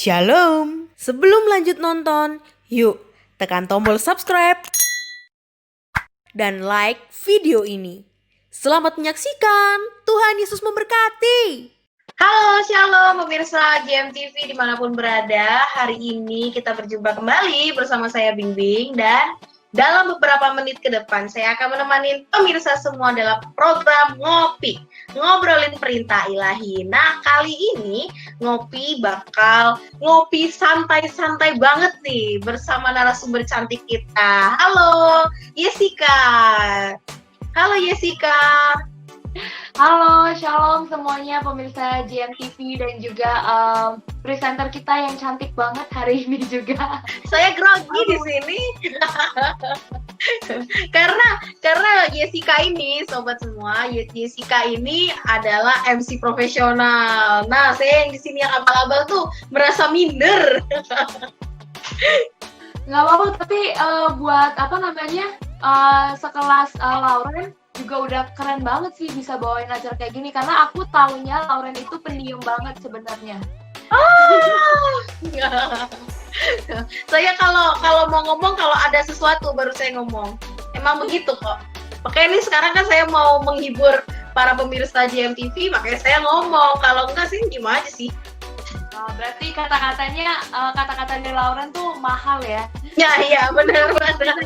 Shalom. Sebelum lanjut nonton, yuk tekan tombol subscribe dan like video ini. Selamat menyaksikan. Tuhan Yesus memberkati. Halo, shalom pemirsa GMTV dimanapun berada. Hari ini kita berjumpa kembali bersama saya Bingbing, dan dalam beberapa menit ke depan saya akan menemani pemirsa semua dalam program Ngopi, ngobrolin perintah ilahi. Nah, kali ini Ngopi bakal ngopi santai-santai banget nih bersama narasumber cantik kita. Halo Yesika. Halo Yesika. Halo, shalom semuanya pemirsa GMTV dan juga presenter kita yang cantik banget hari ini juga. Saya grogi di sini karena Yesika ini, sobat semua, Yesika ini adalah MC profesional. Nah, saya yang di sini yang abal-abal tuh merasa minder. Nggak apa-apa, tapi buat sekelas Lauren juga udah keren banget sih bisa bawain acara kayak gini, karena aku taunya Lauren itu pendiam banget sebenarnya. Saya kalau mau ngomong, kalau ada sesuatu baru saya ngomong. Emang begitu kok. Makanya ini sekarang kan saya mau menghibur para pemirsa GMTV, makanya saya ngomong. Kalau enggak sih gimana sih? Berarti kata-kata dari Lauren tuh mahal ya? Iya benar.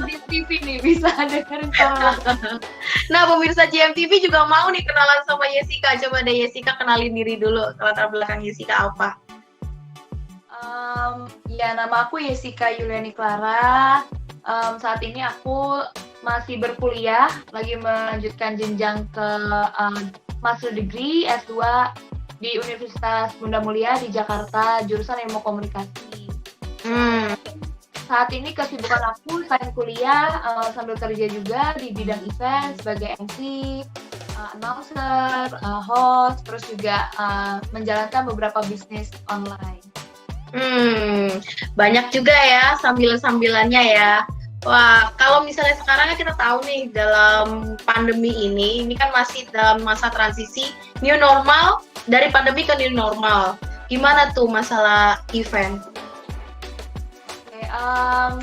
Di TV nih bisa dengerin suara. Nah, pemirsa GMTV juga mau nih kenalan sama Yesika. Coba deh Yesika kenalin diri dulu, latar belakang Yesika apa? Ya, nama aku Yesika Yuliani Clara. Saat ini aku masih berkuliah, lagi melanjutkan jenjang ke Master Degree S2 di Universitas Bunda Mulia di Jakarta, jurusan Ilmu Komunikasi. Saat ini kesibukan aku selain kuliah sambil kerja juga di bidang event sebagai MC, announcer, host, terus juga menjalankan beberapa bisnis online. Banyak juga ya sambilan-sambilannya ya. Wah, kalau misalnya sekarang kita tahu nih dalam pandemi ini kan masih dalam masa transisi new normal, dari pandemi ke new normal. Gimana tuh masalah event?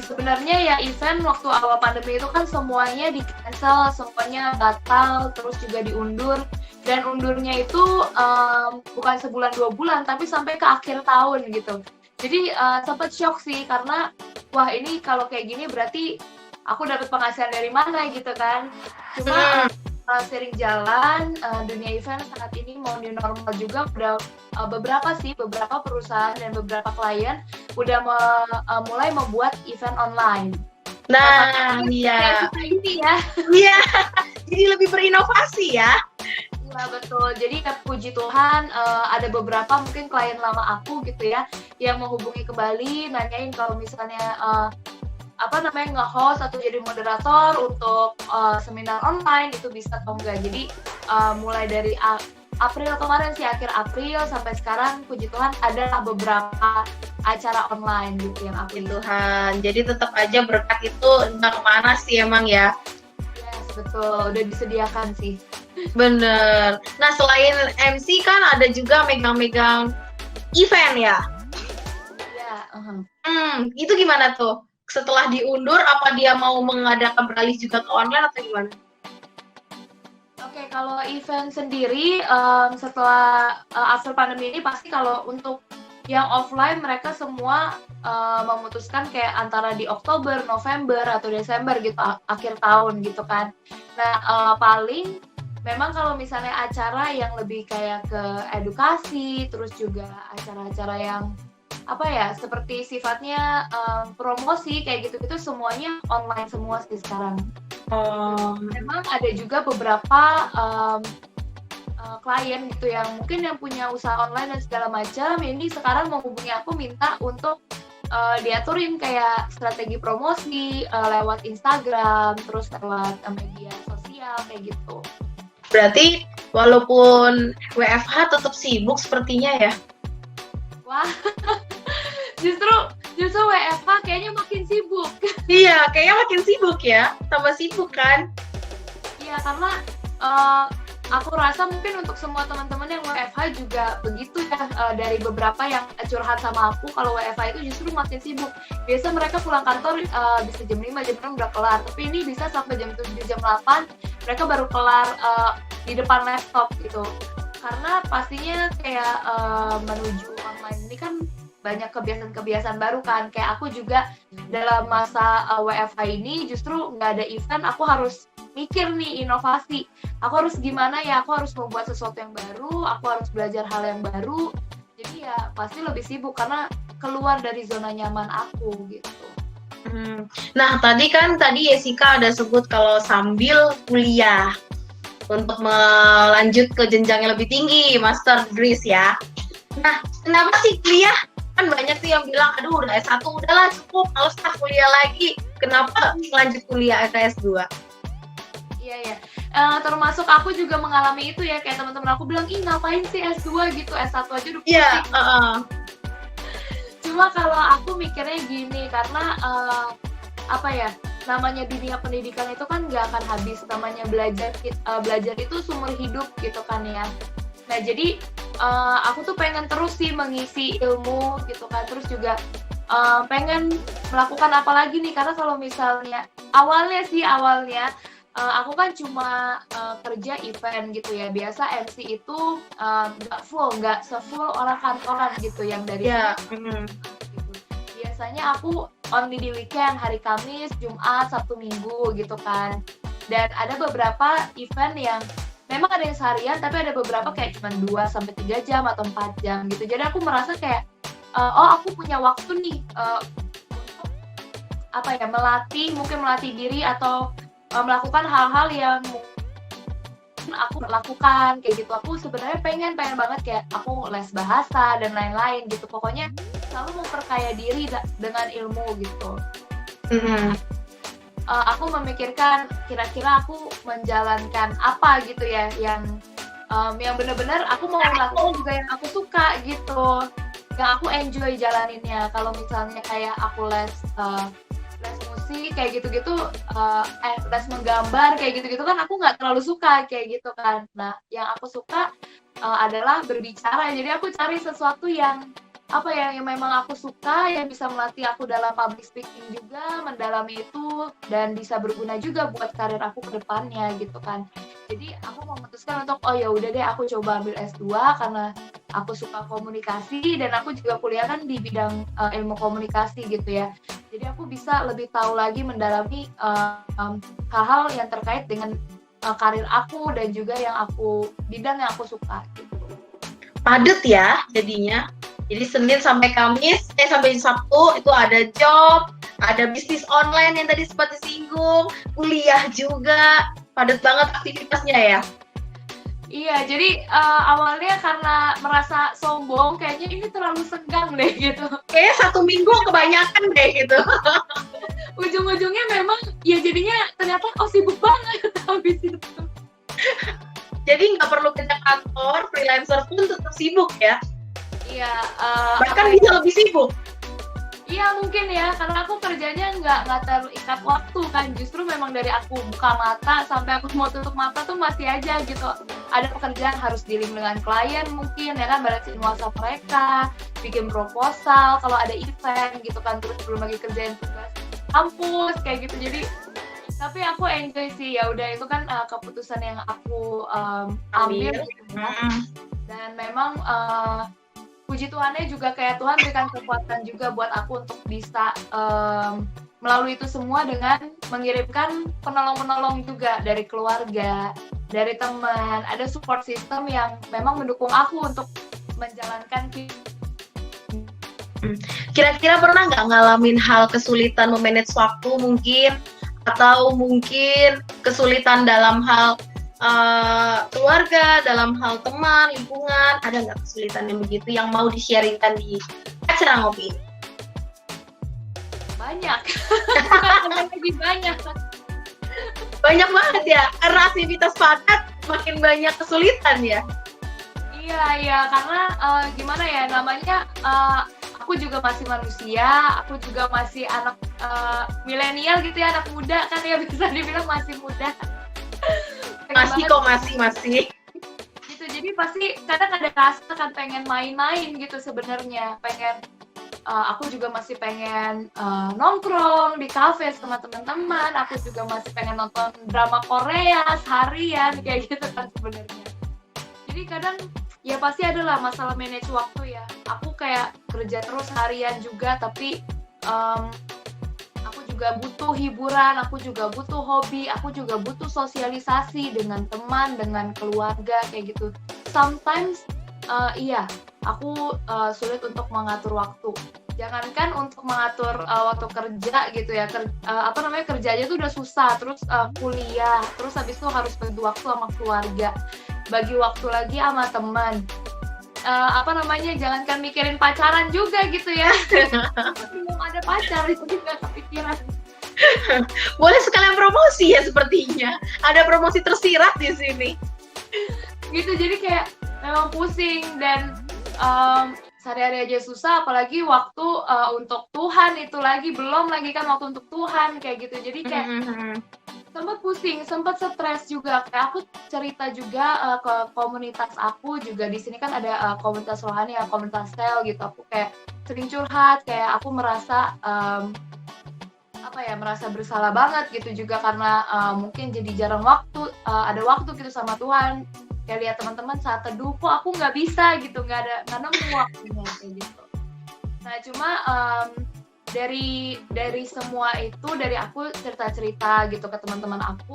Sebenarnya ya event waktu awal pandemi itu kan semuanya di cancel, semuanya batal, terus juga diundur, dan undurnya itu bukan sebulan 2 bulan tapi sampai ke akhir tahun gitu. Jadi sempat shock sih, karena wah ini kalau kayak gini berarti aku dapat penghasilan dari mana gitu kan. Cuma sering jalan, dunia event saat ini mau new normal juga, udah beberapa perusahaan dan beberapa klien udah mulai membuat event online. Nah, iya. Ini ya. Iya. Jadi lebih berinovasi ya. Iya, betul. Jadi puji Tuhan ada beberapa mungkin klien lama aku gitu ya yang menghubungi kembali, nanyain kalau misalnya nge-host atau jadi moderator untuk seminar online itu bisa atau enggak. Jadi mulai dari April kemarin sih, akhir April sampai sekarang puji Tuhan ada beberapa acara online gitu yang aku. Tuhan, jadi tetap aja berkat itu nggak kemana sih emang ya. Yes, betul, udah disediakan sih. Bener. Nah, selain MC kan ada juga megang-megang event ya. Iya. Itu gimana tuh? Setelah diundur, apa dia mau mengadakan beralih juga ke online atau gimana? Oke, kalau event sendiri setelah after pandemi ini pasti kalau untuk yang offline mereka semua memutuskan kayak antara di Oktober, November atau Desember gitu, akhir tahun gitu kan. Nah, paling memang kalau misalnya acara yang lebih kayak ke edukasi, terus juga acara-acara yang seperti sifatnya promosi kayak gitu-gitu semuanya online semua sih sekarang. Memang ada juga beberapa klien gitu yang mungkin yang punya usaha online dan segala macam, ini sekarang menghubungi aku minta untuk diaturin kayak strategi promosi lewat Instagram, terus lewat media sosial kayak gitu. Berarti walaupun WFH tetap sibuk sepertinya ya? Wah, justru WFH kayaknya makin sibuk. Iya, kayaknya makin sibuk ya, tambah sibuk kan? Iya, karena aku rasa mungkin untuk semua teman-teman yang WFH juga begitu ya, dari beberapa yang curhat sama aku kalau WFH itu justru makin sibuk. Biasa mereka pulang kantor bisa jam 5, jam 6 udah kelar, tapi ini bisa sampai jam 7, jam 8 mereka baru kelar di depan laptop gitu. Karena pastinya kayak menuju online ini kan banyak kebiasaan-kebiasaan baru kan. Kayak aku juga dalam masa WFH ini justru nggak ada event, aku harus mikir nih inovasi. Aku harus gimana ya, aku harus membuat sesuatu yang baru, aku harus belajar hal yang baru. Jadi ya pasti lebih sibuk karena keluar dari zona nyaman aku gitu. Nah, tadi Jessica ada sebut kalau sambil kuliah untuk melanjut ke jenjang yang lebih tinggi, master degree ya. Nah, kenapa sih kuliah? Kan banyak tuh yang bilang, aduh udah S1 udahlah cukup, nggak usah kuliah lagi. Kenapa lanjut kuliah ke S2? Iya. Termasuk aku juga mengalami itu ya, kayak teman-teman aku bilang, ih ngapain sih S2 gitu, S1 aja udah pusing. Iya. Cuma kalau aku mikirnya gini, karena namanya dunia pendidikan itu kan nggak akan habis, namanya belajar itu seumur hidup gitu kan ya. Nah jadi aku tuh pengen terus sih mengisi ilmu gitu kan, terus juga pengen melakukan apa lagi nih, karena kalau misalnya awalnya aku kan cuma kerja event gitu ya, biasa MC itu nggak se-full orang kantoran gitu yang dari gitu. Biasanya aku only di weekend, hari Kamis, Jumat, Sabtu, Minggu gitu kan. Dan ada beberapa event yang memang ada yang seharian, tapi ada beberapa kayak cuma 2-3 jam atau 4 jam gitu. Jadi aku merasa kayak aku punya waktu nih untuk melatih diri atau melakukan hal-hal yang aku lakukan kayak gitu. Aku sebenarnya pengen banget kayak aku les bahasa dan lain-lain gitu. Pokoknya selalu memperkaya diri dengan ilmu gitu. Aku memikirkan kira-kira aku menjalankan apa gitu ya, yang benar-benar aku mau melakukan juga yang aku suka gitu, yang aku enjoy jalaninnya. Kalau misalnya kayak aku les musik kayak gitu-gitu, les menggambar kayak gitu-gitu kan aku nggak terlalu suka kayak gitu kan. Nah yang aku suka adalah berbicara, jadi aku cari sesuatu yang yang memang aku suka, yang bisa melatih aku dalam public speaking juga, mendalami itu, dan bisa berguna juga buat karir aku ke depannya gitu kan. Jadi aku memutuskan untuk ya udah deh aku coba ambil S2 karena aku suka komunikasi, dan aku juga kuliah kan di bidang ilmu komunikasi gitu ya. Jadi aku bisa lebih tahu lagi mendalami hal-hal yang terkait dengan karir aku dan juga bidang yang aku suka gitu. Padet ya jadinya. Jadi Senin sampai Kamis, sampai Sabtu itu ada job, ada bisnis online yang tadi sempat disinggung, kuliah juga, padat banget aktivitasnya ya. Iya, jadi awalnya karena merasa sombong, kayaknya ini terlalu senggang deh gitu. Kayaknya 1 minggu kebanyakan deh gitu. Ujung-ujungnya memang ya jadinya ternyata sibuk banget habis itu. Jadi nggak perlu kerja kantor, freelancer pun tetap sibuk ya. Iya. Bahkan bisa lebih sibuk. Iya mungkin ya, karena aku kerjanya nggak terikat waktu kan. Justru memang dari aku buka mata sampai aku mau tutup mata tuh masih aja gitu. Ada pekerjaan harus dealing dengan klien mungkin ya kan, balesin WhatsApp mereka, bikin proposal, kalau ada event gitu kan, terus belum lagi kerjain tugas kampus kayak gitu. Jadi tapi aku enjoy sih, ya udah itu kan keputusan yang aku ambil gitu ya. Dan memang puji Tuhannya juga kayak Tuhan berikan kekuatan juga buat aku untuk bisa melalui itu semua dengan mengirimkan penolong-penolong juga dari keluarga, dari teman, ada support system yang memang mendukung aku untuk menjalankan. Kira-kira pernah nggak ngalamin hal kesulitan memanage waktu mungkin, atau mungkin kesulitan dalam hal keluarga, dalam hal teman, lingkungan, ada nggak kesulitan yang begitu yang mau di-sharingkan di acara ngopi ini? Banyak. Lebih banyak. Banyak banget ya, karena aktivitas padat makin banyak kesulitan ya. Iya, karena gimana ya, namanya aku juga masih manusia, aku juga masih anak milenial gitu ya, anak muda kan ya, bisa dibilang masih muda. Masih. Gitu. Jadi pasti kadang ada rasa kan pengen main-main gitu sebenarnya, aku juga masih pengen nongkrong di kafe sama teman-teman, aku juga masih pengen nonton drama Korea seharian kayak gitu kan sebenarnya. Jadi kadang ya pasti adalah masalah manage waktu ya. Aku kayak kerja terus harian juga, tapi aku juga butuh hiburan, aku juga butuh hobi, aku juga butuh sosialisasi dengan teman, dengan keluarga kayak gitu. Sometimes iya, aku sulit untuk mengatur waktu. Jangankan untuk mengatur waktu kerja gitu ya, kerja aja tuh udah susah, terus kuliah, terus habis itu harus bagi waktu sama keluarga, bagi waktu lagi sama teman. Jangankan mikirin pacaran juga gitu ya. Belum ada pacar, itu juga kepikiran. Boleh sekalian promosi ya sepertinya. Ada promosi tersirat di sini. Gitu, jadi kayak memang pusing dan sehari-hari aja susah, apalagi waktu untuk Tuhan itu lagi, belum lagi kan waktu untuk Tuhan kayak gitu. Jadi kayak sempat pusing, sempat stres juga. Kayak aku cerita juga ke komunitas aku juga, di sini kan ada komunitas rohani ya, komunitas sel gitu. Aku kayak sering curhat, kayak aku merasa merasa bersalah banget gitu juga karena mungkin jadi jarang ada waktu gitu sama Tuhan. Kayak lihat teman-teman saat teduh, kok aku nggak bisa gitu, nggak nemu waktunya kayak gitu. Nah cuma dari semua itu, dari aku cerita-cerita gitu ke teman-teman aku,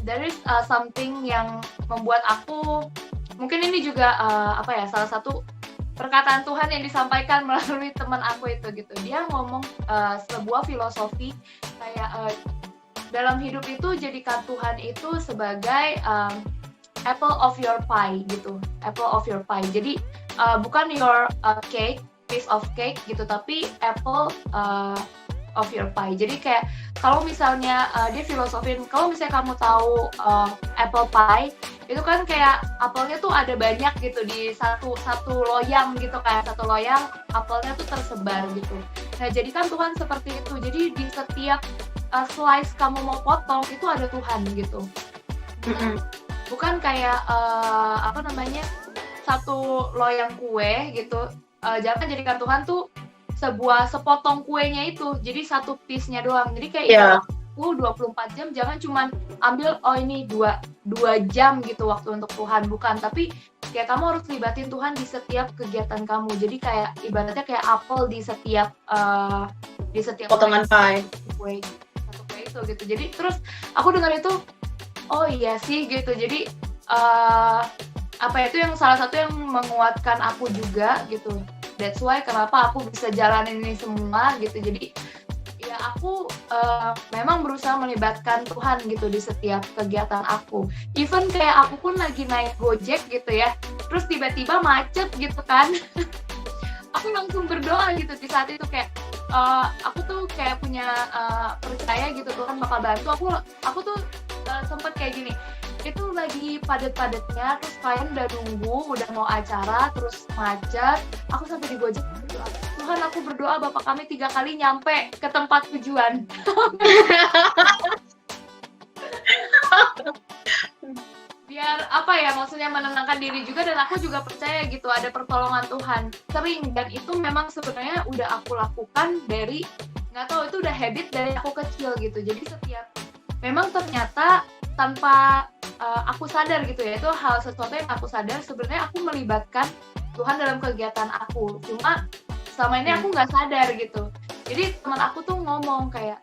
there is something yang membuat aku, mungkin ini juga salah satu perkataan Tuhan yang disampaikan melalui teman aku itu gitu. Dia ngomong sebuah filosofi kayak dalam hidup itu jadikan Tuhan itu sebagai apple of your pie gitu, apple of your pie. Jadi bukan your piece of cake gitu, tapi apple of your pie. Jadi kayak kalau misalnya dia filosofin, kalau misalnya kamu tahu apple pie, itu kan kayak apelnya tuh ada banyak gitu di satu loyang gitu, kayak satu loyang apelnya tuh tersebar gitu. Nah jadi kan Tuhan seperti itu. Jadi di setiap slice kamu mau potong itu ada Tuhan gitu. Bukan kayak satu loyang kue gitu. Jangan jadikan Tuhan tuh sepotong kuenya itu, jadi satu piece-nya doang. Jadi kayak 24 jam, jangan cuman ambil ini 2 jam gitu waktu untuk Tuhan, bukan. Tapi kayak kamu harus libatin Tuhan di setiap kegiatan kamu. Jadi kayak ibaratnya kayak apel di setiap potongan pie. Satu kue itu gitu. Jadi terus aku dengar itu, oh iya sih gitu. Jadi itu yang salah satu yang menguatkan aku juga gitu. That's why kenapa aku bisa jalanin ini semua gitu. Jadi ya aku memang berusaha melibatkan Tuhan gitu di setiap kegiatan aku. Even kayak aku pun lagi naik Gojek gitu ya, terus tiba-tiba macet gitu kan. Aku langsung berdoa gitu di saat itu, kayak aku tuh kayak punya percaya gitu Tuhan bakal bantu. Aku tuh sempet kayak gini, itu lagi padat-padatnya, terus klien udah nunggu, udah mau acara, terus macet. Aku sampai di Gojek berdoa, Tuhan aku berdoa Bapak kami 3 kali nyampe ke tempat tujuan. Biar maksudnya menenangkan diri juga, dan aku juga percaya gitu ada pertolongan Tuhan sering, dan itu memang sebenarnya udah aku lakukan dari, nggak tahu, itu udah habit dari aku kecil gitu. Jadi memang ternyata tanpa aku sadar gitu ya, itu sesuatu yang aku sadar, sebenarnya aku melibatkan Tuhan dalam kegiatan aku, cuma selama ini aku nggak sadar gitu. Jadi teman aku tuh ngomong kayak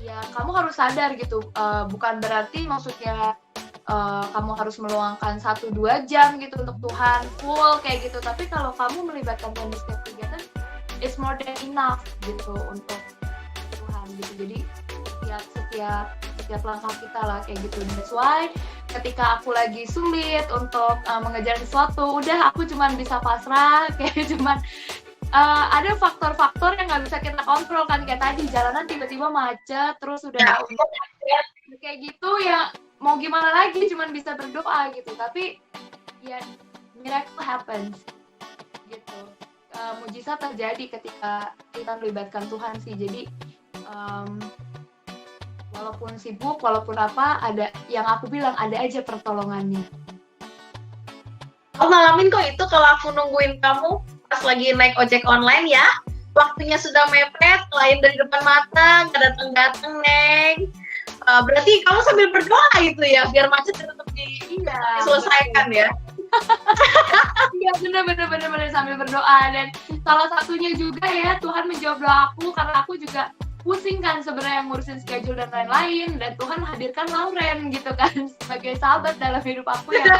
ya kamu harus sadar gitu, bukan berarti maksudnya kamu harus meluangkan 1-2 jam gitu untuk Tuhan full kayak gitu, tapi kalau kamu melibatkan Tuhan di setiap kegiatan, it's more than enough gitu untuk Tuhan gitu. Jadi setiap langkah kita lah kayak gitu. That's why ketika aku lagi sulit untuk mengejar sesuatu, udah aku cuman bisa pasrah, kayak cuman ada faktor-faktor yang nggak bisa kita kontrol kan, kayak tadi jalanan tiba-tiba macet, terus udah kayak gitu ya, mau gimana lagi, cuman bisa berdoa gitu. Tapi ya miracle happens gitu, mujizat terjadi ketika kita melibatkan Tuhan sih. Jadi walaupun sibuk, walaupun apa, ada yang aku bilang ada aja pertolongannya. Aku ngalamin kok itu kalau aku nungguin kamu pas lagi naik ojek online ya. Waktunya sudah mepet, klien dari depan mata, nggak datang-datang, Neng. Berarti kamu sambil berdoa gitu ya, biar macet tetap diselesaikan ya. Iya, bener sambil berdoa. Dan salah satunya juga ya, Tuhan menjawab doaku karena aku juga pusing kan sebenarnya ngurusin schedule dan lain-lain, dan Tuhan hadirkan Lauren gitu kan sebagai sahabat dalam hidup aku ya.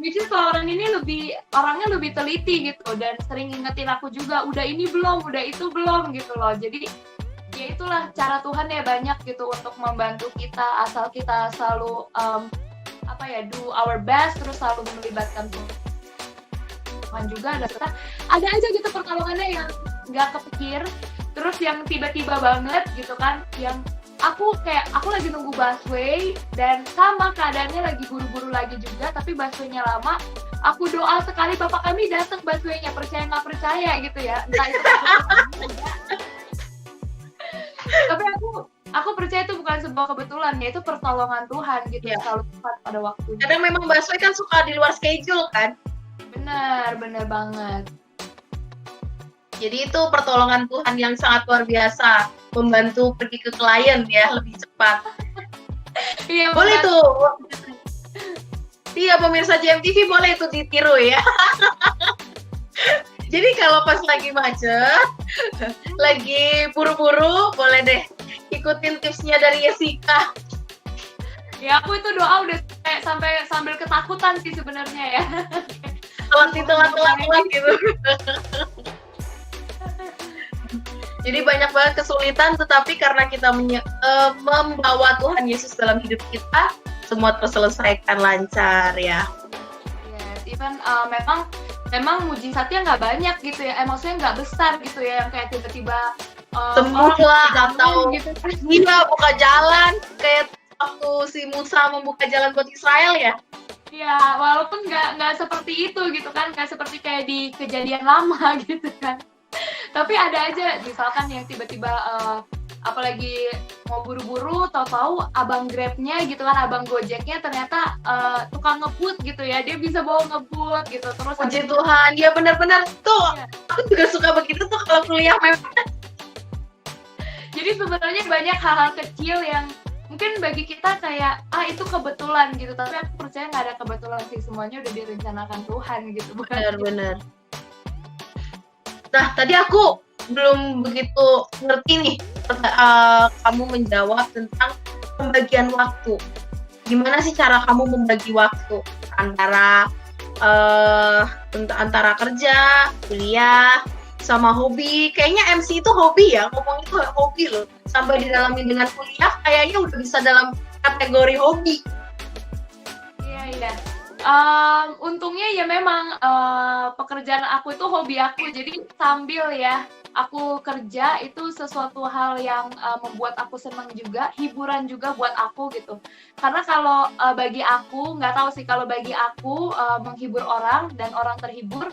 Which is Lauren ini orangnya lebih teliti gitu, dan sering ngingetin aku juga, udah ini belum, udah itu belum gitu loh. Jadi ya itulah cara Tuhan ya, banyak gitu untuk membantu kita asal kita selalu do our best, terus selalu melibatkan Tuhan juga. Ada aja gitu pertolongannya yang nggak kepikir, terus yang tiba-tiba banget gitu kan, yang aku lagi nunggu busway dan sama keadaannya lagi buru-buru lagi juga, tapi busway-nya lama. Aku doa sekali, Bapak kami datang busway-nya, percaya nggak percaya gitu ya, entah itu tapi aku percaya itu bukan sebuah kebetulan ya, itu pertolongan Tuhan gitu ya. Selalu tepat pada waktunya. Kadang memang busway kan suka di luar schedule kan. Benar banget. Jadi itu pertolongan Tuhan yang sangat luar biasa, membantu pergi ke klien ya lebih cepat. Iya, boleh tuh. Iya, pemirsa JMTV boleh itu ditiru ya. Jadi kalau pas lagi macet, lagi buru-buru, boleh deh ikutin tipsnya dari Jessica. Ya, aku itu doa udah sampai sambil ketakutan sih sebenarnya ya. Telat gitu. Jadi banyak banget kesulitan, tetapi karena kita membawa Tuhan Yesus dalam hidup kita, semua terselesaikan lancar ya. Yes, even memang mujizatnya nggak banyak gitu ya, maksudnya nggak besar gitu ya, yang kayak tiba-tiba sembuh lah atau gitu. Iya, buka jalan kayak waktu si Musa membuka jalan buat Israel ya. Ya, walaupun nggak seperti itu gitu kan, nggak seperti kayak di Kejadian Lama gitu kan. Tapi ada aja misalkan yang tiba-tiba apalagi mau buru-buru, tahu-tahu abang Grabnya gitu kan, abang Gojeknya ternyata tukang ngebut gitu ya, dia bisa bawa ngebut gitu. Terus puji Tuhan, ya benar-benar tuh. Ya. Aku juga suka begitu tuh kalau kuliah memang. Jadi sebenarnya banyak hal-hal kecil yang mungkin bagi kita kayak itu kebetulan gitu, tapi aku percaya nggak ada kebetulan sih, semuanya udah direncanakan Tuhan gitu. Benar. Nah, tadi aku belum begitu ngerti nih, kamu menjawab tentang pembagian waktu. Gimana sih cara kamu membagi waktu antara kerja, kuliah, sama hobi? Kayaknya MC itu hobi ya, ngomong itu hobi loh. Sampai didalamin dengan kuliah, kayaknya udah bisa dalam kategori hobi. Iya. Untungnya ya memang pekerjaan aku itu hobi aku, jadi sambil ya aku kerja itu sesuatu hal yang membuat aku senang juga, hiburan juga buat aku gitu. Karena kalau bagi aku, nggak tahu sih, kalau bagi aku menghibur orang dan orang terhibur,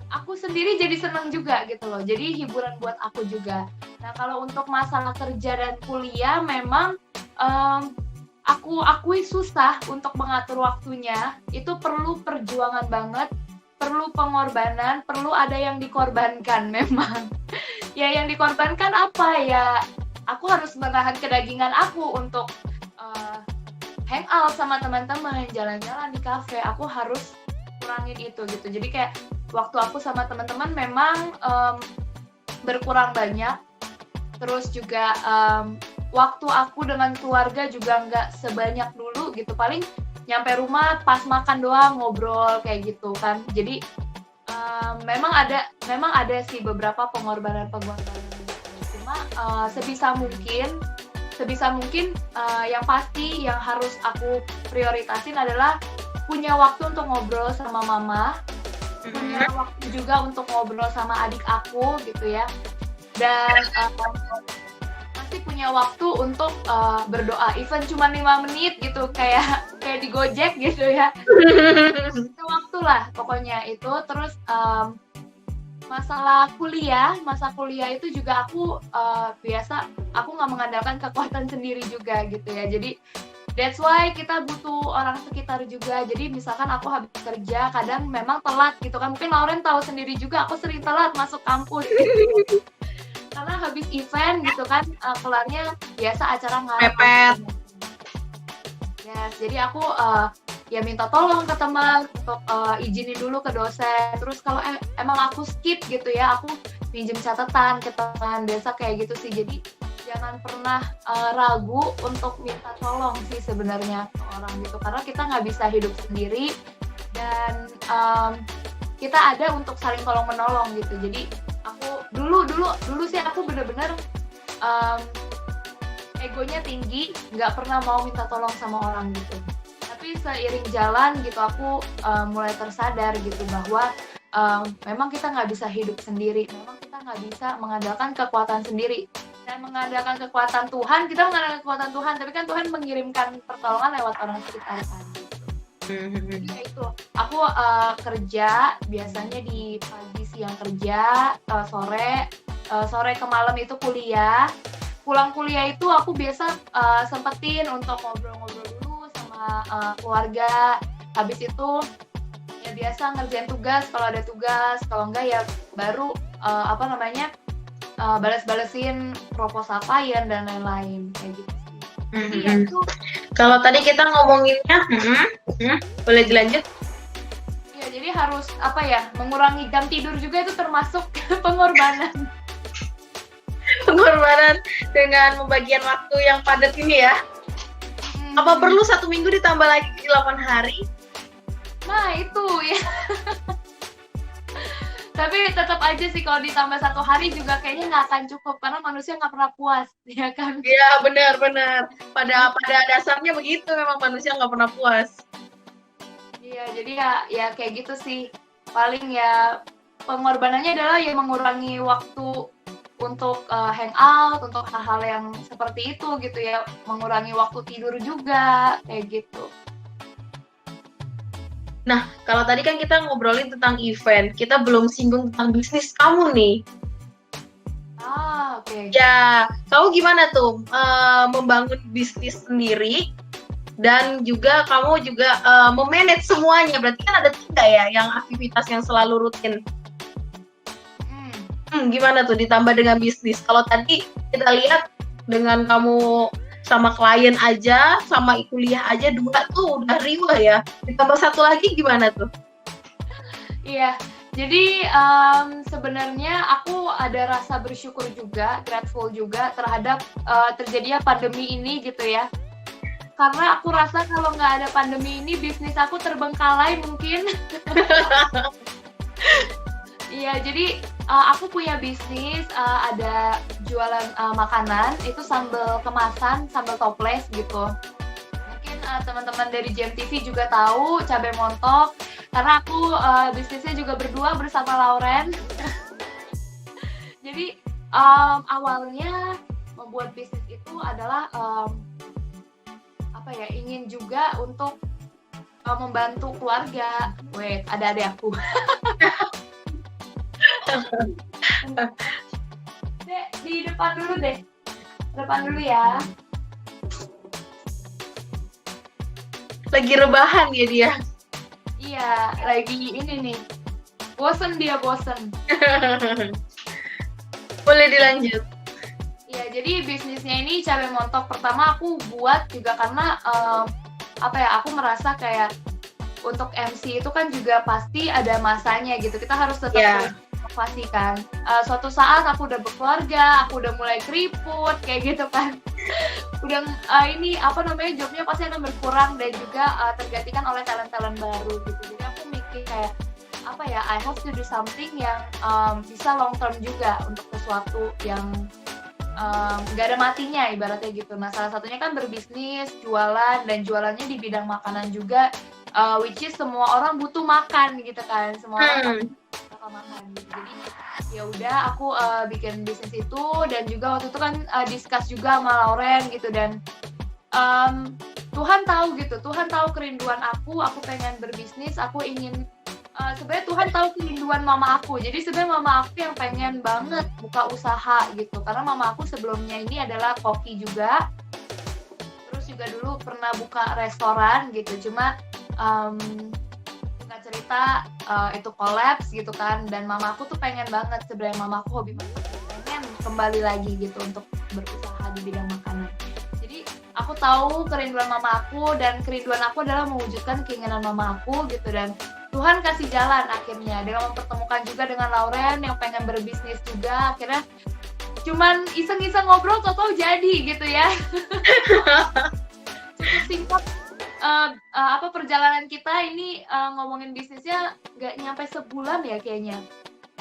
aku sendiri jadi senang juga gitu loh, jadi hiburan buat aku juga. Nah, kalau untuk masalah kerja dan kuliah memang aku akui susah untuk mengatur waktunya, itu perlu perjuangan banget, perlu pengorbanan, perlu ada yang dikorbankan memang. Ya yang dikorbankan apa ya, aku harus menahan kedagingan aku untuk hangout sama teman-teman, jalan-jalan di kafe, aku harus kurangin itu gitu. Jadi kayak waktu aku sama teman-teman memang berkurang banyak, terus juga waktu aku dengan keluarga juga nggak sebanyak dulu gitu, paling nyampe rumah pas makan doang ngobrol kayak gitu kan. Jadi memang ada sih beberapa pengorbanan cuma sebisa mungkin yang pasti yang harus aku prioritasin adalah punya waktu untuk ngobrol sama mama, punya waktu juga untuk ngobrol sama adik aku gitu ya, dan pasti punya waktu untuk berdoa, even cuma 5 menit gitu, kayak di Gojek gitu ya. Itu waktu lah pokoknya itu. Terus masa kuliah itu juga aku aku nggak mengandalkan kekuatan sendiri juga gitu ya. Jadi that's why kita butuh orang sekitar juga. Jadi misalkan aku habis kerja, kadang memang telat gitu kan. Mungkin Lauren tahu sendiri juga, aku sering telat masuk kampus gitu. Karena habis event gitu kan, kelarnya biasa acara ngarep. Mepet. Yes, jadi aku ya minta tolong ke teman untuk izinin dulu ke dosen. Terus kalau emang aku skip gitu ya, aku pinjem catatan ke teman. Biasa kayak gitu sih. Jadi jangan pernah ragu untuk minta tolong sih sebenarnya ke orang gitu. Karena kita nggak bisa hidup sendiri dan kita ada untuk saling tolong menolong gitu. Jadi aku dulu sih aku bener-bener egonya tinggi, nggak pernah mau minta tolong sama orang gitu. Tapi seiring jalan gitu aku mulai tersadar gitu bahwa memang kita nggak bisa hidup sendiri, memang kita nggak bisa mengandalkan kekuatan sendiri. Dan mengandalkan kekuatan Tuhan, kita mengandalkan kekuatan Tuhan, tapi kan Tuhan mengirimkan pertolongan lewat orang sekitar kan. Jadi ya itu, aku kerja biasanya di pagi siang kerja, sore ke malam itu kuliah. Pulang kuliah itu aku biasa sempetin untuk ngobrol-ngobrol dulu sama keluarga. Habis itu ya biasa ngerjain tugas kalau ada tugas, kalau enggak ya baru balas-balesin proposal klien dan lain-lain kayak gitu sih. Jadi ya itu. Kalau tadi kita ngomonginnya, boleh dilanjut? Ya jadi harus mengurangi jam tidur juga itu termasuk pengorbanan. Pengorbanan dengan pembagian waktu yang padat ini ya. Apa perlu 1 minggu ditambah lagi 8 hari? Nah itu ya. Tapi tetap aja sih kalau ditambah 1 hari juga kayaknya nggak akan cukup karena manusia nggak pernah puas, ya kan? Iya benar. Pada dasarnya begitu, memang manusia nggak pernah puas. Iya jadi ya kayak gitu sih. Paling ya pengorbanannya adalah ya mengurangi waktu untuk hangout, untuk hal-hal yang seperti itu gitu ya, mengurangi waktu tidur juga kayak gitu. Nah, kalau tadi kan kita ngobrolin tentang event, kita belum singgung tentang bisnis kamu nih. Oke. Ya, kamu gimana tuh membangun bisnis sendiri dan juga kamu juga memanage semuanya. Berarti kan ada 3 ya yang aktivitas yang selalu rutin. Gimana tuh ditambah dengan bisnis? Kalau tadi kita lihat dengan kamu sama klien aja, sama kuliah aja 2 tuh udah riwah ya. Ditambah 1 lagi gimana tuh? Iya, jadi sebenarnya aku ada rasa bersyukur juga, grateful juga terhadap terjadinya pandemi ini gitu ya. Karena aku rasa kalau nggak ada pandemi ini bisnis aku terbengkalai mungkin. Iya, jadi aku punya bisnis, ada jualan makanan, itu sambal kemasan, sambal toples gitu. Mungkin teman-teman dari GMTV juga tahu cabai montok, karena aku bisnisnya juga berdua bersama Lauren. Jadi awalnya membuat bisnis itu adalah ingin juga untuk membantu keluarga. Wait, ada adik aku. Dek, di depan dulu deh. Depan dulu ya. Lagi rebahan ya dia? Iya, lagi ini nih. Bosen. Boleh dilanjut. Iya, jadi bisnisnya ini cabai montok. Pertama aku buat juga karena aku merasa kayak untuk MC itu kan juga pasti ada masanya gitu. Kita harus tetap inovasi kan. Suatu saat aku udah berkeluarga, aku udah mulai keriput kayak gitu kan. Udah jobnya pasti akan berkurang dan juga tergantikan oleh talent-talent baru gitu. Jadi aku mikir kayak I have to do something yang bisa long term juga untuk sesuatu yang nggak ada matinya ibaratnya gitu. Nah salah satunya kan berbisnis, jualan, dan jualannya di bidang makanan juga, which is semua orang butuh makan gitu kan, semua orang bakal makan gitu. Jadi ya udah aku bikin bisnis itu, dan juga waktu itu kan discuss juga sama Lauren gitu, dan Tuhan tahu kerinduan aku pengen berbisnis, aku ingin sebenarnya Tuhan tahu kerinduan mama aku. Jadi sebenarnya mama aku yang pengen banget buka usaha gitu. Karena mama aku sebelumnya ini adalah koki juga. Terus juga dulu pernah buka restoran gitu. Cuma nggak cerita itu kolaps gitu kan. Dan mama aku tuh pengen banget, sebenarnya mama aku hobi masak, pengen kembali lagi gitu untuk berusaha di bidang makanan. Jadi aku tahu kerinduan mama aku, dan kerinduan aku adalah mewujudkan keinginan mama aku gitu. Dan Tuhan kasih jalan akhirnya dengan mempertemukan juga dengan Lauren yang pengen berbisnis juga. Akhirnya cuman iseng-iseng ngobrol tau-tau jadi gitu ya. Cukup singkat perjalanan kita ini ngomongin bisnisnya gak nyampe sebulan ya kayaknya.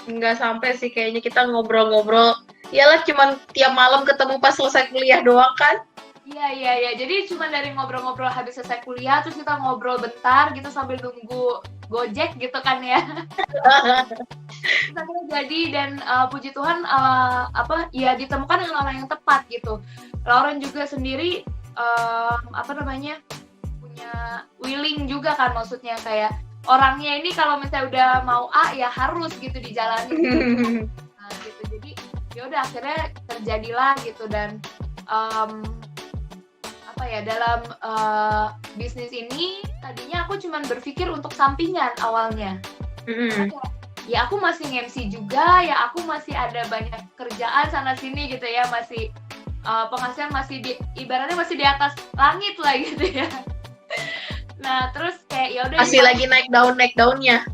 Nggak sampai sih kayaknya, kita ngobrol-ngobrol. Iyalah cuman tiap malam ketemu pas selesai kuliah doang kan. Iya. Jadi cuma dari ngobrol-ngobrol habis selesai kuliah, terus kita ngobrol bentar gitu sambil nunggu Gojek gitu kan ya. Kita jadi, dan puji Tuhan ya ditemukan dengan orang yang tepat gitu. Lauren juga sendiri punya willing juga kan, maksudnya kayak orangnya ini kalau misalnya udah mau A ya harus gitu dijalani. Nah, gitu. Jadi ya udah akhirnya terjadilah gitu. Dan dalam bisnis ini tadinya aku cuman berpikir untuk sampingan awalnya. Ya aku masih nge-MC juga, ya aku masih ada banyak kerjaan sana sini gitu ya, masih penghasilan masih ibaratnya masih di atas langit lah gitu ya. Nah terus kayak ya udah masih lagi naik daunnya.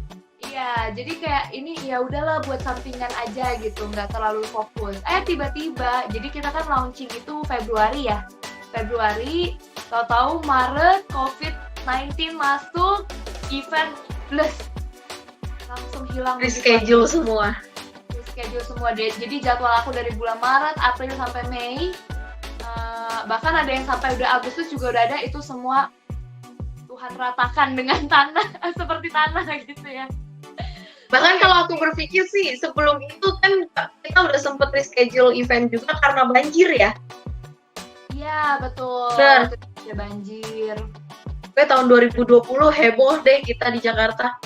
Iya, jadi kayak ini ya udahlah buat sampingan aja gitu, nggak terlalu fokus. Tiba-tiba, jadi kita kan launching itu Februari, tahu-tahu Maret COVID-19 masuk, event langsung hilang. Reschedule semua. Jadi jadwal aku dari bulan Maret, April sampai Mei, bahkan ada yang sampai udah Agustus juga udah ada, itu semua Tuhan ratakan dengan tanah, seperti tanah gitu ya. Bahkan kalau aku berpikir sih, sebelum itu kan kita udah sempet reschedule event juga karena banjir ya. Iya, betul. Ada banjir. Tahun 2020 heboh deh kita di Jakarta.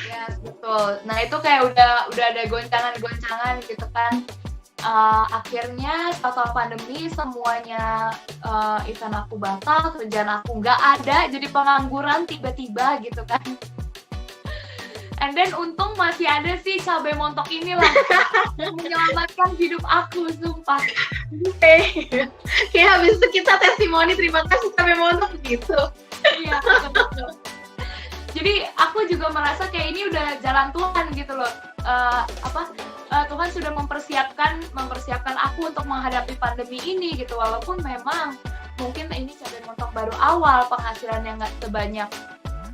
Yes, betul. Nah, itu kayak udah ada goncangan gitu kan. Akhirnya setelah pandemi semuanya event aku batal, kerjaan aku nggak ada, jadi pengangguran tiba-tiba gitu kan. And then untung masih ada sih cabai montok inilah yang menyelamatkan hidup aku, sumpah. Kayak habis itu kita testimoni terima kasih cabai montok gitu. Iya, betul. Jadi aku juga merasa kayak ini udah jalan Tuhan gitu loh. Tuhan sudah mempersiapkan aku untuk menghadapi pandemi ini gitu, walaupun memang mungkin ini cabai montok baru awal, penghasilannya nggak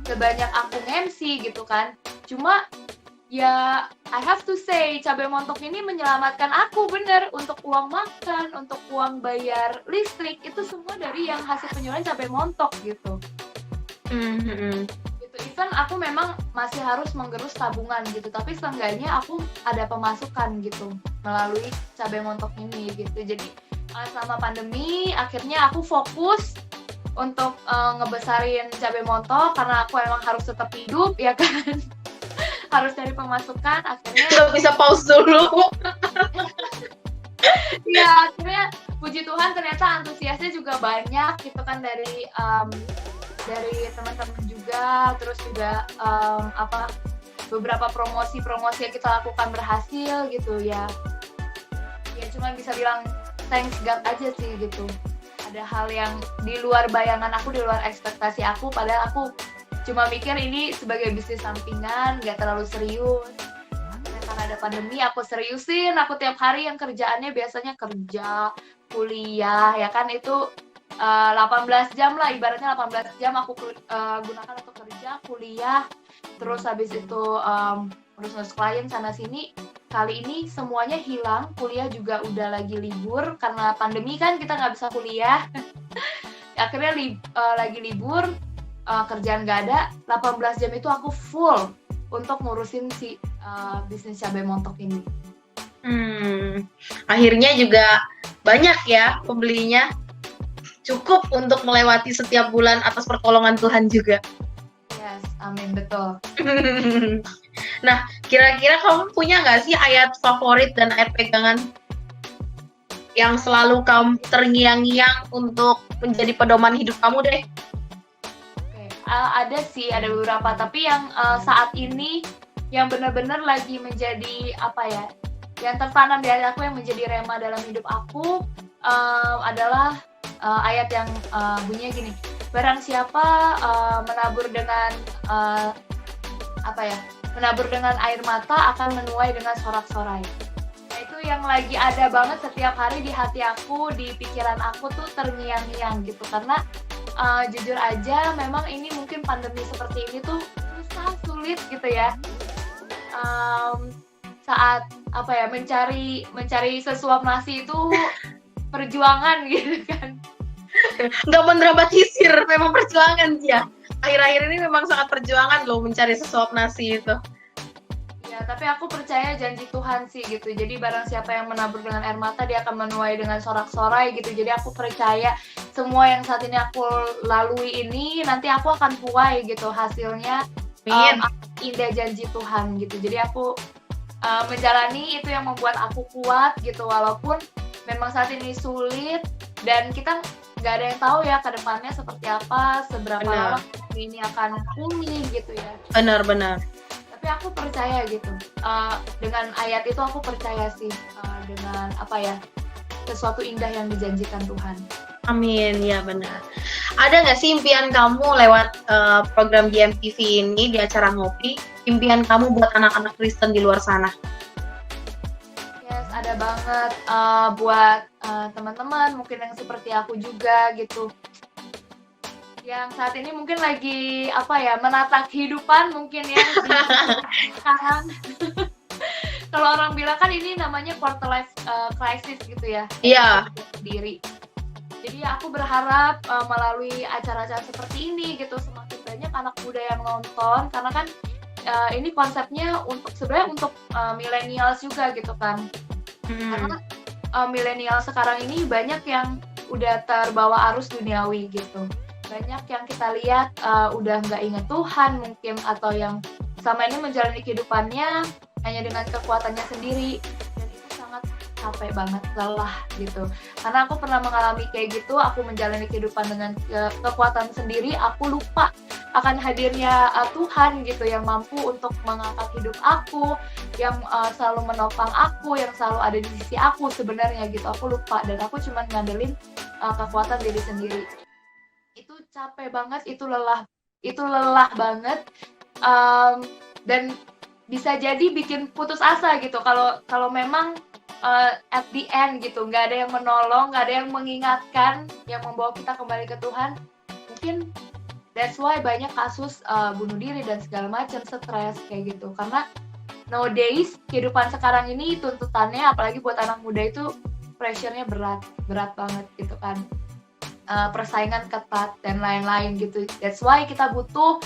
sebanyak aku MC gitu kan. Cuma ya I have to say cabai montok ini menyelamatkan aku bener, untuk uang makan, untuk uang bayar listrik, itu semua dari yang hasil penjualan cabai montok gitu. Gitu. Even aku memang masih harus menggerus tabungan gitu, tapi seenggaknya aku ada pemasukan gitu melalui cabai montok ini gitu. Jadi selama pandemi akhirnya aku fokus untuk ngebesarin cabai montok karena aku emang harus tetap hidup ya kan. Harus cari pemasukan, akhirnya nggak bisa pause dulu. Ya akhirnya puji Tuhan ternyata antusiasnya juga banyak gitu kan, dari teman-teman juga, terus juga beberapa promosi yang kita lakukan berhasil gitu ya. Ya cuma bisa bilang thanks God aja sih gitu. Ada hal yang di luar bayangan aku, di luar ekspektasi aku, padahal aku cuma mikir ini sebagai bisnis sampingan, gak terlalu serius. Akhirnya karena ada pandemi, aku seriusin. Aku tiap hari yang kerjaannya biasanya kerja, kuliah, ya kan itu 18 jam lah, ibaratnya 18 jam aku gunakan untuk kerja, kuliah, terus habis itu urus klien sana-sini. Kali ini semuanya hilang, kuliah juga udah lagi libur, karena pandemi kan kita nggak bisa kuliah. Akhirnya lagi libur, kerjaan gak ada, 18 jam itu aku full untuk ngurusin si bisnis cabai montok ini. Akhirnya juga banyak ya pembelinya, cukup untuk melewati setiap bulan atas pertolongan Tuhan juga. Yes, amin, betul. Nah, kira-kira kamu punya nggak sih ayat favorit dan ayat pegangan yang selalu kamu terngiang-ngiang untuk menjadi pedoman hidup kamu deh? Oke, ada sih, ada beberapa. Tapi yang saat ini yang benar-benar lagi menjadi apa ya, yang tertanam di hati aku, yang menjadi rema dalam hidup aku adalah ayat yang bunyinya gini: barang siapa menabur dengan menabur dengan air mata akan menuai dengan sorak-sorai. Nah, itu yang lagi ada banget setiap hari di hati aku, di pikiran aku tuh terngiang-ngiang gitu. Karena jujur aja memang ini mungkin pandemi seperti ini tuh susah, sulit gitu ya. Saat mencari sesuap nasi itu perjuangan gitu kan. Nggak mendramatisir, memang perjuangan ya. Akhir-akhir ini memang sangat perjuangan loh mencari sesuap nasi itu. Ya, tapi aku percaya janji Tuhan sih gitu. Jadi barang siapa yang menabur dengan air mata, dia akan menuai dengan sorak-sorai gitu. Jadi aku percaya semua yang saat ini aku lalui ini nanti aku akan tuai gitu hasilnya. Indah janji Tuhan gitu. Jadi aku menjalani itu yang membuat aku kuat gitu, walaupun memang saat ini sulit dan kita nggak ada yang tahu ya ke depannya seperti apa, seberapa lama ini akan pulih gitu ya. Benar. Tapi aku percaya gitu, dengan ayat itu aku percaya sih dengan sesuatu indah yang dijanjikan Tuhan. Amin, ya benar. Ada nggak sih impian kamu lewat program GMTV ini di acara ngopi? Impian kamu buat anak-anak Kristen di luar sana? Yes, ada banget buat teman-teman mungkin yang seperti aku juga gitu. Yang saat ini mungkin lagi menata kehidupan mungkin ya sekarang. Kalau orang bilang kan ini namanya quarter life crisis gitu ya. Iya. Sendiri. Jadi aku berharap melalui acara-acara seperti ini gitu semakin banyak anak muda yang nonton, karena kan ini konsepnya sebenarnya untuk millennials juga gitu kan. Karena milenial sekarang ini banyak yang udah terbawa arus duniawi gitu. Banyak yang kita lihat udah nggak ingat Tuhan mungkin, atau yang selama ini menjalani kehidupannya hanya dengan kekuatannya sendiri, dan itu sangat capek banget, lelah gitu. Karena aku pernah mengalami kayak gitu, aku menjalani kehidupan dengan kekuatan sendiri, aku lupa akan hadirnya Tuhan gitu, yang mampu untuk mengangkat hidup aku, yang selalu menopang aku, yang selalu ada di sisi aku sebenarnya gitu. Aku lupa dan aku cuma ngandelin kekuatan diri sendiri. Itu capek banget, itu lelah banget, dan bisa jadi bikin putus asa gitu kalau memang at the end gitu nggak ada yang menolong, nggak ada yang mengingatkan, yang membawa kita kembali ke Tuhan. Mungkin that's why banyak kasus bunuh diri dan segala macam, stres kayak gitu. Karena nowadays kehidupan sekarang ini tuntutannya, apalagi buat anak muda, itu pressure-nya berat banget gitu kan. Persaingan ketat dan lain-lain gitu. That's why kita butuh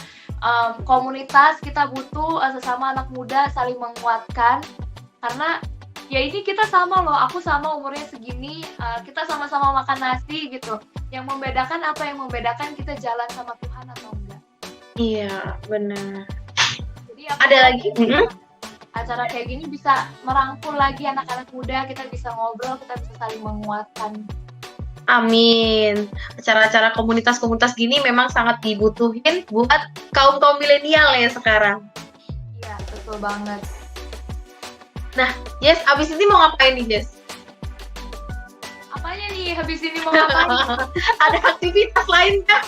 komunitas, kita butuh sesama anak muda saling menguatkan. Karena ya ini kita sama loh, aku sama umurnya segini, kita sama-sama makan nasi gitu. Yang membedakan apa? Yang membedakan kita jalan sama Tuhan atau enggak. Iya, benar. Jadi ada lagi acara kayak gini bisa merangkul lagi anak-anak muda, kita bisa ngobrol, kita bisa saling menguatkan. Amin. Acara-acara komunitas-komunitas gini memang sangat dibutuhin buat kaum-kaum milenial ya sekarang. Iya, betul banget. Nah, Jess, abis ini mau ngapain nih, Jess? Apanya nih habis ini mau ngapain? Ada aktivitas lain kah?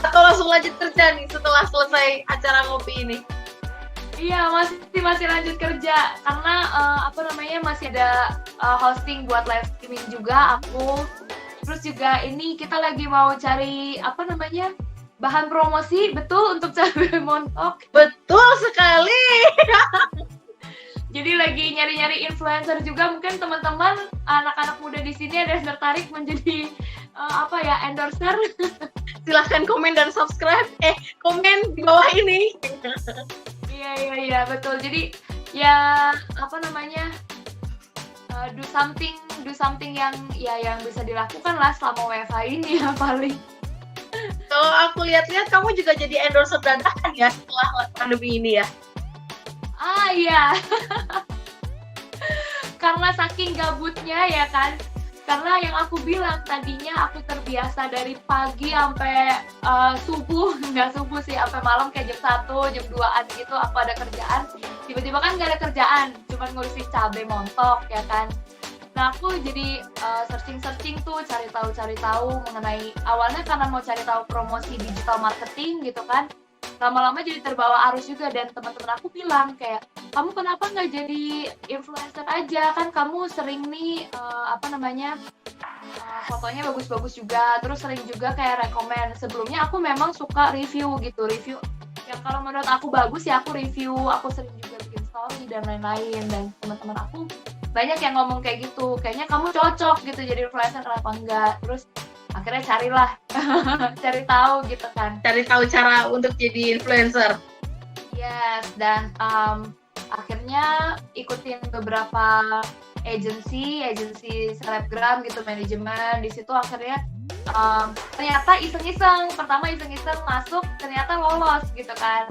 Atau langsung lanjut kerja nih setelah selesai acara ngopi ini? Iya, masih lanjut kerja karena masih ada hosting buat live streaming juga aku. Terus juga ini kita lagi mau cari bahan promosi, betul, untuk cabai montok. Betul sekali. Jadi lagi nyari-nyari influencer juga, mungkin teman-teman anak-anak muda di sini ada yang tertarik menjadi endorser. Silahkan komen dan subscribe. Komen di bawah ini. Iya betul. Jadi ya do something yang bisa dilakukan lah selama WFH ini ya paling. Kalau aku lihat-lihat kamu juga jadi endorser dadakan ya setelah pandemi ini ya. Iya. Karena saking gabutnya ya kan. Karena yang aku bilang tadinya aku terbiasa dari pagi sampai subuh, nggak subuh sih, sampai malam kayak jam 1, jam 2-an gitu aku ada kerjaan. Tiba-tiba kan nggak ada kerjaan, cuma ngurusin cabai montok ya kan. Nah aku jadi searching tuh, cari tahu mengenai, awalnya karena mau cari tahu promosi digital marketing gitu kan. Lama-lama jadi terbawa arus juga, dan teman-teman aku bilang kayak, kamu kenapa nggak jadi influencer aja, kan kamu sering nih fotonya bagus-bagus juga, terus sering juga kayak rekomen. Sebelumnya aku memang suka review yang kalau menurut aku bagus ya aku review, aku sering juga bikin story dan lain-lain, dan teman-teman aku banyak yang ngomong kayak gitu, kayaknya kamu cocok gitu jadi influencer, kenapa enggak. Terus akhirnya carilah cari tahu gitu kan, Cari tahu cara untuk jadi influencer. yes. Dan akhirnya ikutin beberapa agency selebgram gitu, manajemen. Di situ akhirnya ternyata iseng-iseng masuk, ternyata lolos gitu kan.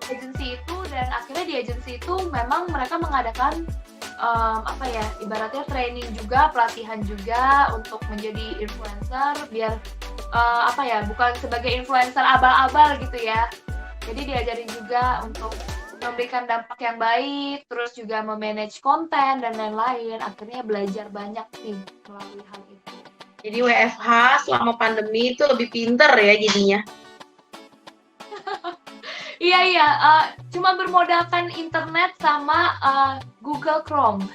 Agency itu, dan akhirnya di agency itu memang mereka mengadakan ibaratnya training juga, pelatihan juga untuk menjadi influencer, biar bukan sebagai influencer abal-abal gitu ya. Jadi diajarin juga untuk memberikan dampak yang baik, terus juga memanage konten dan lain-lain. Akhirnya belajar banyak sih melalui hal itu. Jadi WFH selama pandemi itu lebih pinter ya jadinya. Iya, cuma bermodalkan internet sama Google Chrome.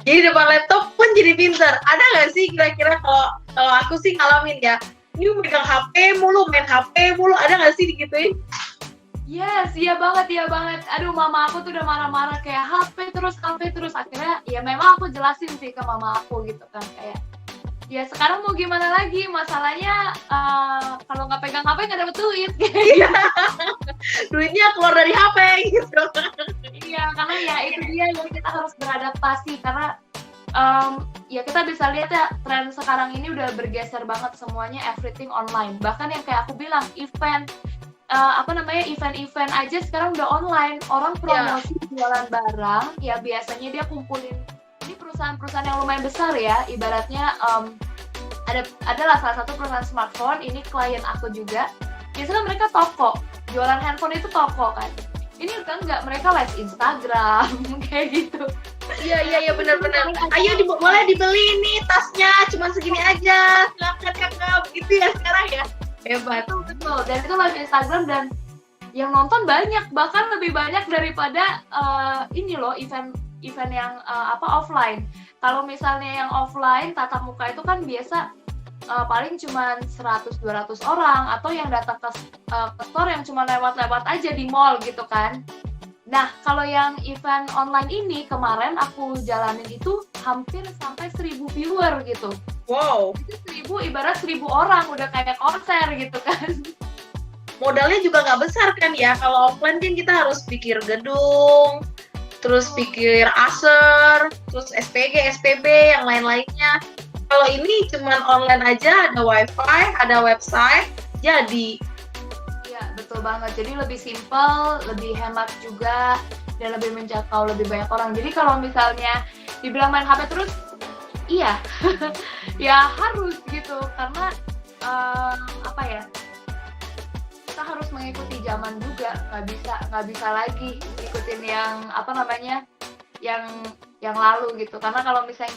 Jadi depan laptop pun jadi pinter. Ada nggak sih kira-kira, kalau aku sih ngalamin ya, ini megang HP mulu, main HP mulu, ada nggak sih digituin? Yes, iya banget. Aduh, mama aku tuh udah marah-marah kayak HP terus. Akhirnya ya memang aku jelasin sih ke mama aku gitu kan, kayak ya sekarang mau gimana lagi, masalahnya kalau nggak pegang HP nggak dapet duit. Iya. Duitnya keluar dari HP gitu. Iya, karena ya itu dia yang kita harus beradaptasi, karena ya kita bisa lihat ya, tren sekarang ini udah bergeser banget, semuanya everything online. Bahkan yang kayak aku bilang, event aja sekarang udah online. Orang promosi jualan barang, ya biasanya dia kumpulin, ini perusahaan-perusahaan yang lumayan besar ya, ibaratnya adalah salah satu perusahaan smartphone, ini klien aku juga. Biasanya mereka toko, jualan handphone itu toko kan. Ini kan enggak, mereka live Instagram kayak gitu. Iya benar-benar. Ayo boleh dibeli nih tasnya, cuma segini aja, silakan kakak, gitu ya sekarang ya. Hebat. Betul. Dan itu live Instagram, dan yang nonton banyak, bahkan lebih banyak daripada event yang offline. Kalau misalnya yang offline tatap muka itu kan biasa paling cuma 100-200 orang, atau yang datang ke store yang cuma lewat-lewat aja di mall gitu kan. Nah, kalau yang event online ini kemarin aku jalanin itu hampir sampai 1.000 viewer gitu. Wow. Itu 1.000 ibarat 1.000 orang, udah kayak konser gitu kan. Modalnya juga nggak besar kan ya. Kalau offline kan kita harus pikir gedung, terus pikir aser, terus SPG, SPB, yang lain-lainnya. Kalau ini cuman online aja, ada wifi, ada website, jadi. Iya, betul banget. Jadi lebih simpel, lebih hemat juga, dan lebih menjangkau lebih banyak orang. Jadi kalau misalnya dibilang main HP terus, iya, ya harus gitu. Karena kita harus mengikuti zaman juga. Nggak bisa lagi ikutin yang lalu gitu. Karena kalau misalnya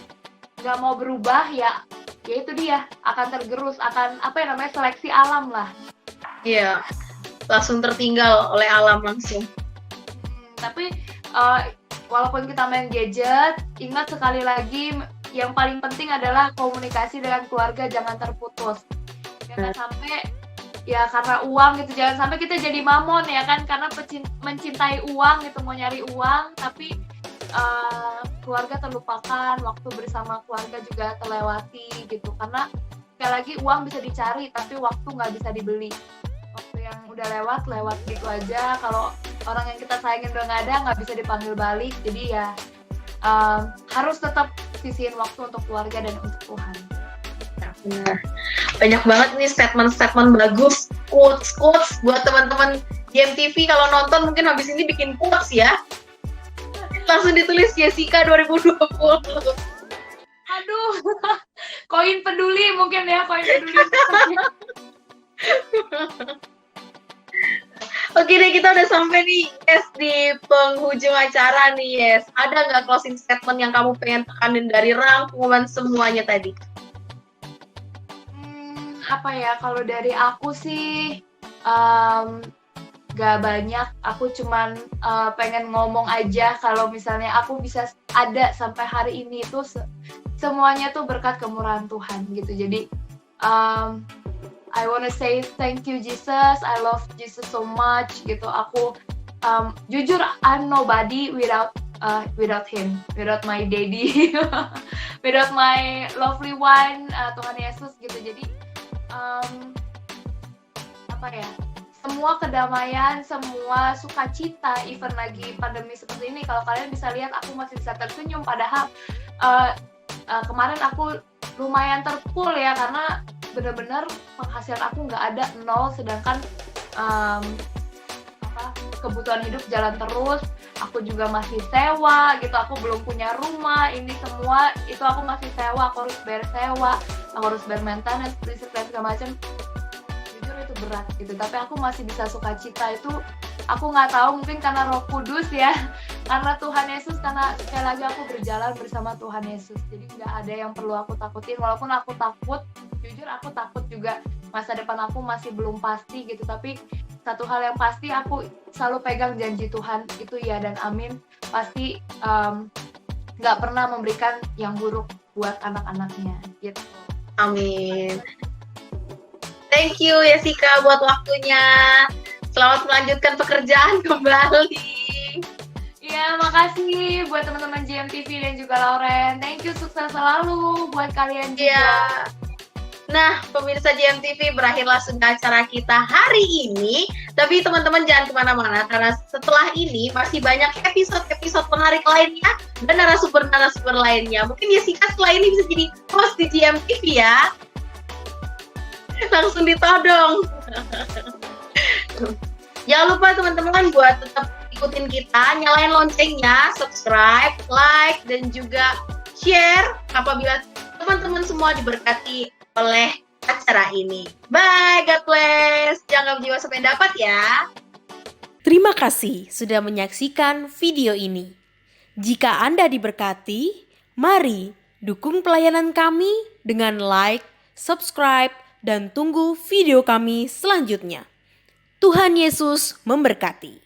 nggak mau berubah, ya itu dia akan tergerus, akan seleksi alam lah. Iya, langsung tertinggal oleh alam langsung. Tapi walaupun kita main gadget, ingat sekali lagi, yang paling penting adalah komunikasi dengan keluarga, jangan terputus. Jangan sampai ya karena uang gitu, jangan sampai kita jadi mamon ya kan, karena mencintai uang gitu, mau nyari uang, tapi keluarga terlupakan, waktu bersama keluarga juga terlewati gitu. Karena sekali lagi, uang bisa dicari tapi waktu nggak bisa dibeli. Waktu yang udah lewat gitu aja. Kalau orang yang kita sayangin udah nggak ada, nggak bisa dipanggil balik. Jadi ya harus tetap sisihin waktu untuk keluarga dan untuk Tuhan. Benar. Banyak banget nih statement bagus, quotes buat teman-teman GMTV kalau nonton mungkin habis ini bikin quotes ya. Langsung ditulis Jessica 2020. Aduh, koin peduli mungkin ya, koin peduli. Oke deh, kita udah sampai nih, Yes, di penghujung acara nih, Yes. Ada nggak closing statement yang kamu pengen tekanin dari rangkuman semuanya tadi? Apa ya, kalau dari aku sih gak banyak. Aku cuman pengen ngomong aja kalau misalnya aku bisa ada sampai hari ini itu semuanya tuh berkat kemurahan Tuhan gitu. Jadi I wanna say thank you Jesus, I love Jesus so much gitu. Aku jujur I'm nobody without him, without my daddy, without my lovely one, Tuhan Yesus gitu. Jadi apa ya, semua kedamaian, semua sukacita, even lagi pandemi seperti ini, kalau kalian bisa lihat aku masih bisa tersenyum, padahal kemarin aku lumayan terpukul ya, karena benar-benar penghasilan aku nggak ada, nol, sedangkan kebutuhan hidup jalan terus. Aku juga masih sewa gitu, aku belum punya rumah, ini semua itu aku masih sewa, aku harus bayar sewa, aku harus bayar maintenance, listrik dan segala macam. Jujur itu berat gitu, tapi aku masih bisa sukacita. Itu aku nggak tahu, mungkin karena Roh Kudus ya, karena Tuhan Yesus, karena sekali lagi aku berjalan bersama Tuhan Yesus, jadi nggak ada yang perlu aku takutin. Walaupun aku takut, jujur aku takut juga, masa depan aku masih belum pasti gitu, tapi satu hal yang pasti, aku selalu pegang janji Tuhan itu ya dan amin, pasti nggak pernah memberikan yang buruk buat anak-anaknya gitu. Amin. Thank you Jessica buat waktunya. Selamat melanjutkan pekerjaan kembali. Iya, makasih buat teman-teman GMTV dan juga Lauren. Thank you, sukses selalu buat kalian juga. Iya. Nah, pemirsa GMTV, berakhirlah sudah acara kita hari ini. Tapi teman-teman jangan kemana-mana, karena setelah ini masih banyak episode-episode menarik lainnya dan narasumber-narasumber lainnya. Mungkin Jessica setelah ini bisa jadi host di GMTV ya. Langsung ditodong. Jangan lupa teman-teman buat tetap ikutin kita, nyalain loncengnya, subscribe, like, dan juga share apabila teman-teman semua diberkati oleh acara ini. Bye, God bless. Jangan jiwa sampai dapat ya. Terima kasih sudah menyaksikan video ini. Jika Anda diberkati, mari dukung pelayanan kami dengan like, subscribe, dan tunggu video kami selanjutnya. Tuhan Yesus memberkati.